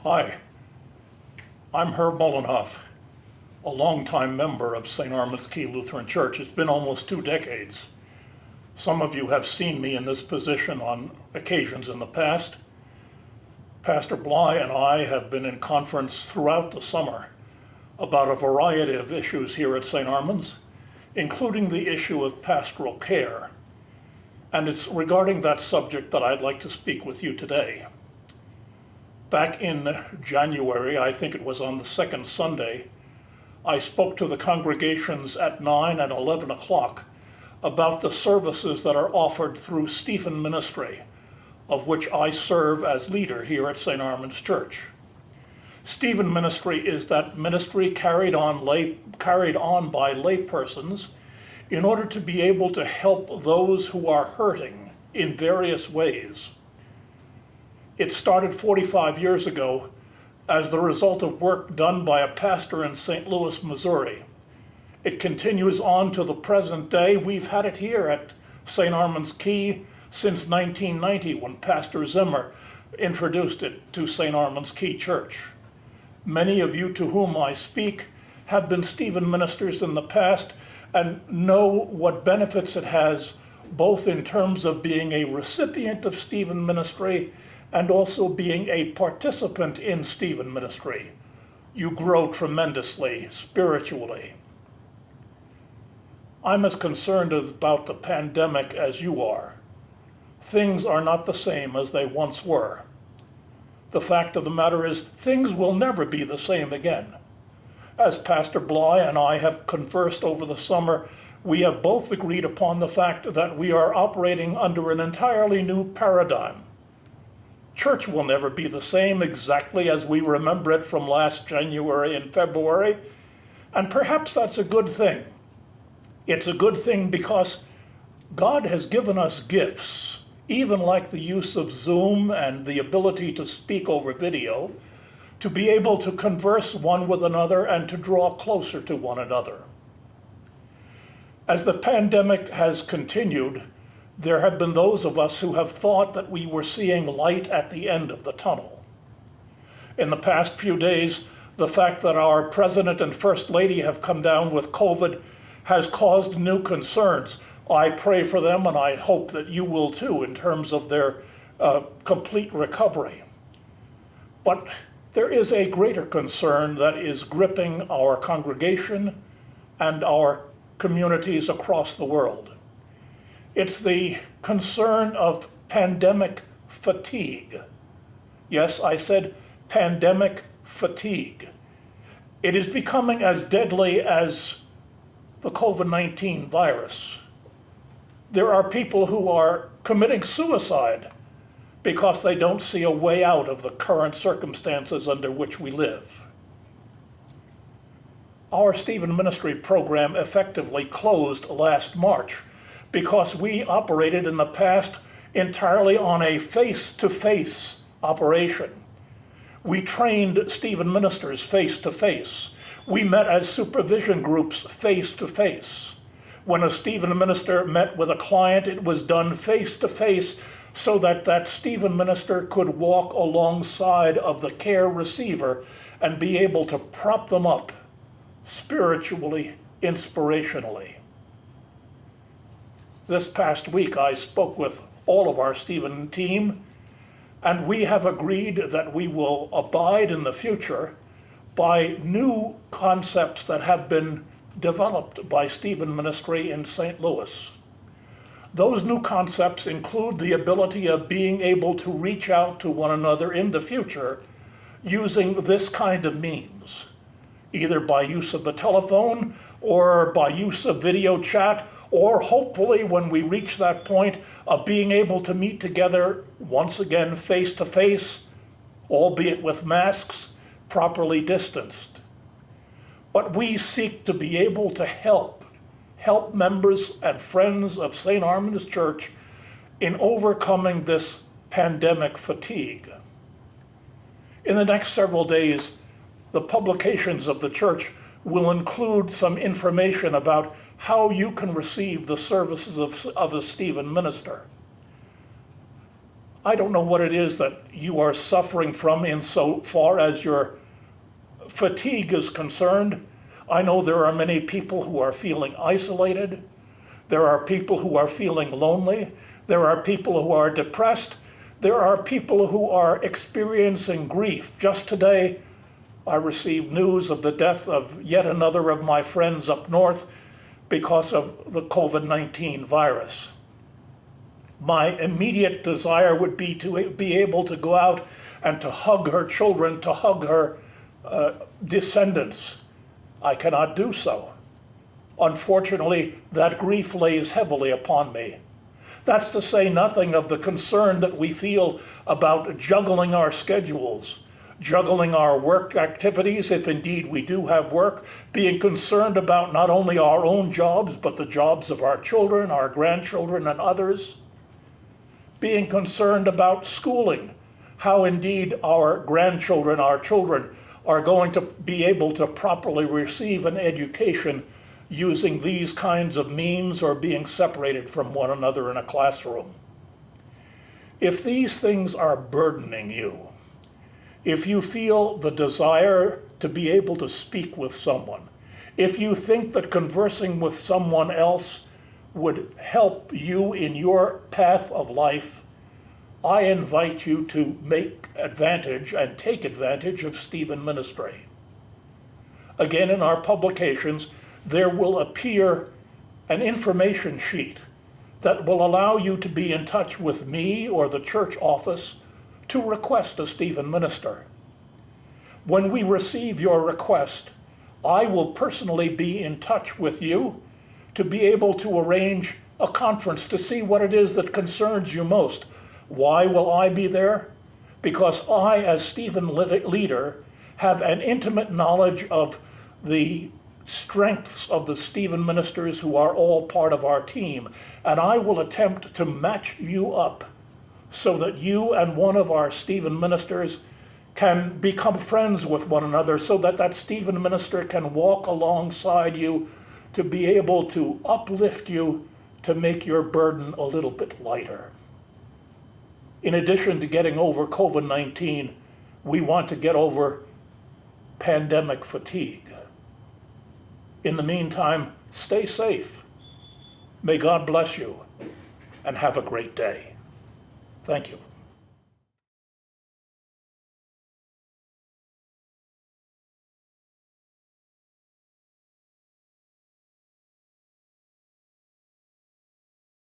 Hi, I'm Herb Mohlenhoff, a longtime member of St. Armand's Key Lutheran Church. It's been almost 2 decades. Some of you have seen me in this position on occasions in the past. Pastor Bly and I have been in conference throughout the summer about a variety of issues here at St. Armand's, including the issue of pastoral care. And it's regarding that subject that I'd like to speak with you today. Back in January, I think it was on the second Sunday, I spoke to the congregations at 9 and 11 o'clock about the services that are offered through Stephen Ministry, of which I serve as leader here at St. Armand's Church. Stephen Ministry is that ministry carried on by laypersons in order to be able to help those who are hurting in various ways. It started 45 years ago as the result of work done by a pastor in St. Louis, Missouri. It continues on to the present day. We've had it here at St. Armand's Key since 1990 when Pastor Zimmer introduced it to St. Armand's Key Church. Many of you to whom I speak have been Stephen ministers in the past and know what benefits it has, both in terms of being a recipient of Stephen Ministry and also being a participant in Stephen Ministry. You grow tremendously spiritually. I'm as concerned about the pandemic as you are. Things are not the same as they once were. The fact of the matter is, things will never be the same again. As Pastor Bly and I have conversed over the summer, we have both agreed upon the fact that we are operating under an entirely new paradigm. Church will never be the same exactly as we remember it from last January and February, and perhaps that's a good thing. It's a good thing because God has given us gifts, even like the use of Zoom and the ability to speak over video, to be able to converse one with another and to draw closer to one another. As the pandemic has continued, there have been those of us who have thought that we were seeing light at the end of the tunnel. In the past few days, the fact that our President and First Lady have come down with COVID has caused new concerns. I pray for them, and I hope that you will too, in terms of their complete recovery. But there is a greater concern that is gripping our congregation and our communities across the world. It's the concern of pandemic fatigue. Yes, I said pandemic fatigue. It is becoming as deadly as the COVID-19 virus. There are people who are committing suicide because they don't see a way out of the current circumstances under which we live. Our Stephen Ministry program effectively closed last March because we operated in the past entirely on a face-to-face operation. We trained Stephen ministers face-to-face. We met as supervision groups face-to-face. When a Stephen minister met with a client, it was done face-to-face so that that Stephen minister could walk alongside of the care receiver and be able to prop them up spiritually, inspirationally. This past week, I spoke with all of our Stephen team, and we have agreed that we will abide in the future by new concepts that have been developed by Stephen Ministry in St. Louis. Those new concepts include the ability of being able to reach out to one another in the future using this kind of means, either by use of the telephone or by use of video chat, or hopefully when we reach that point of being able to meet together once again face to face, albeit with masks, properly distanced. But we seek to be able to help members and friends of St. Armand's Church in overcoming this pandemic fatigue. In the next several days, the publications of the church will include some information about how you can receive the services of a Stephen minister. I don't know what it is that you are suffering from insofar as your fatigue is concerned. I know there are many people who are feeling isolated. There are people who are feeling lonely. There are people who are depressed. There are people who are experiencing grief. Just today, I received news of the death of yet another of my friends up north because of the COVID-19 virus. My immediate desire would be to be able to go out and to hug her children, to hug her descendants. I cannot do so. Unfortunately, that grief lays heavily upon me. That's to say nothing of the concern that we feel about juggling our schedules, juggling our work activities, if indeed we do have work, being concerned about not only our own jobs, but the jobs of our children, our grandchildren, and others, being concerned about schooling, how indeed our grandchildren, our children, are going to be able to properly receive an education using these kinds of means or being separated from one another in a classroom. If these things are burdening you, if you feel the desire to be able to speak with someone, if you think that conversing with someone else would help you in your path of life, I invite you to make advantage and take advantage of Stephen Ministry. Again, in our publications, there will appear an information sheet that will allow you to be in touch with me or the church office to request a Stephen minister. When we receive your request, I will personally be in touch with you to be able to arrange a conference to see what it is that concerns you most. Why will I be there? Because I, as Stephen leader, have an intimate knowledge of the strengths of the Stephen ministers who are all part of our team, and I will attempt to match you up so that you and one of our Stephen ministers can become friends with one another, so that that Stephen minister can walk alongside you to be able to uplift you, to make your burden a little bit lighter. In addition to getting over COVID-19, we want to get over pandemic fatigue. In the meantime, stay safe. May God bless you, and have a great day. Thank you.